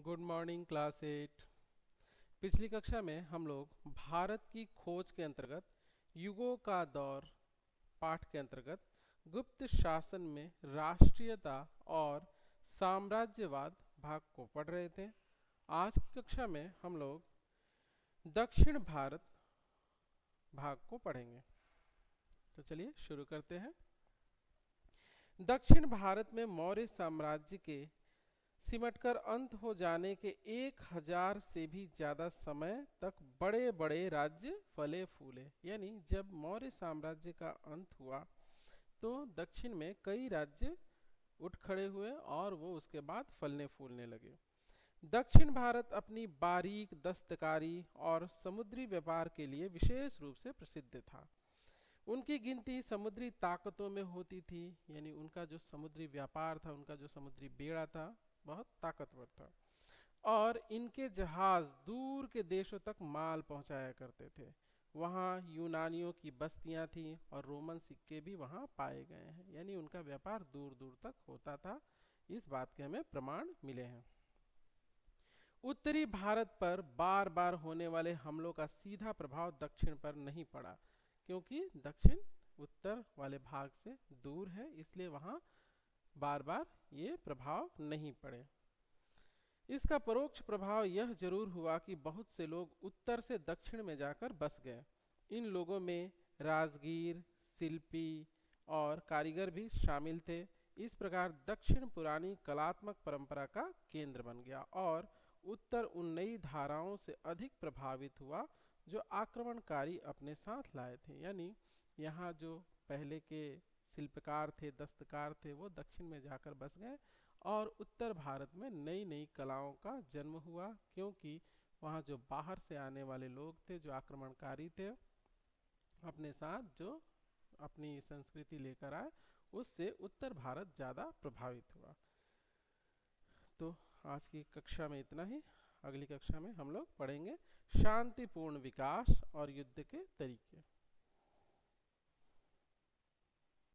Good morning class 8। पिछली कक्षा में हम लोग भारत की खोज के अंतर्गत युगों का दौर पाठ के अंतर्गत गुप्त शासन में राष्ट्रीयता और साम्राज्यवाद भाग को पढ़ रहे थे। आज की कक्षा में हम लोग दक्षिण भारत भाग को पढ़ेंगे। तो चलिए शुरू करते हैं। दक्षिण भारत में मौर्य साम्राज्य के सिमटकर अंत हो जाने के 1000 से भी ज्यादा समय तक बड़े बड़े राज्य फले फूले। यानी जब मौर्य साम्राज्य का अंत हुआ तो दक्षिण में कई राज्य उठ खड़े हुए और वो उसके बाद फलने फूलने लगे। दक्षिण भारत अपनी बारीक दस्तकारी और समुद्री व्यापार के लिए विशेष रूप से प्रसिद्ध था। उनकी गिनती समुद्री ताकतों में होती थी, यानी उनका जो समुद्री व्यापार था, उनका जो समुद्री बेड़ा था, बहुत ताकतवर था और इनके जहाज दूर के देशों तक माल पहुंचाया करते थे। वहाँ यूनानियों की बस्तियां थीं और रोमन सिक्के भी वहाँ पाए गए हैं, यानी उनका व्यापार दूर दूर तक होता था। इस बात के हमें प्रमाण मिले हैं। उत्तरी भारत पर बार बार होने वाले हमलों का सीधा प्रभाव दक्षिण पर नहीं पड़ा, क्योंकि दक्षिण उत्तर वाले भाग से दूर है, इसलिए वहाँ बार बार ये प्रभाव नहीं पड़े। इसका परोक्ष प्रभाव यह जरूर हुआ कि बहुत से लोग उत्तर से दक्षिण में जाकर बस गए। इन लोगों में राजगीर, शिल्पी और कारीगर भी शामिल थे। इस प्रकार दक्षिण पुरानी कलात्मक परंपरा का केंद्र बन गया और उत्तर उन नई धाराओं से अधिक प्रभावित हुआ जो आक्रमणकारी अपने साथ लाए थे। यानी यहाँ जो पहले के शिल्पकार थे, दस्तकार थे, वो दक्षिण में जाकर बस गए और उत्तर भारत में नई नई कलाओं का जन्म हुआ, क्योंकि वहाँ जो बाहर से आने वाले लोग थे, जो आक्रमणकारी थे, अपने साथ जो अपनी संस्कृति लेकर आए, उससे उत्तर भारत ज़्यादा प्रभावित हुआ। तो आज की कक्षा में इतना ही। अगली कक्षा में हम लोग पढ़ेंगे शांतिपूर्ण विकास और युद्ध के तरीके।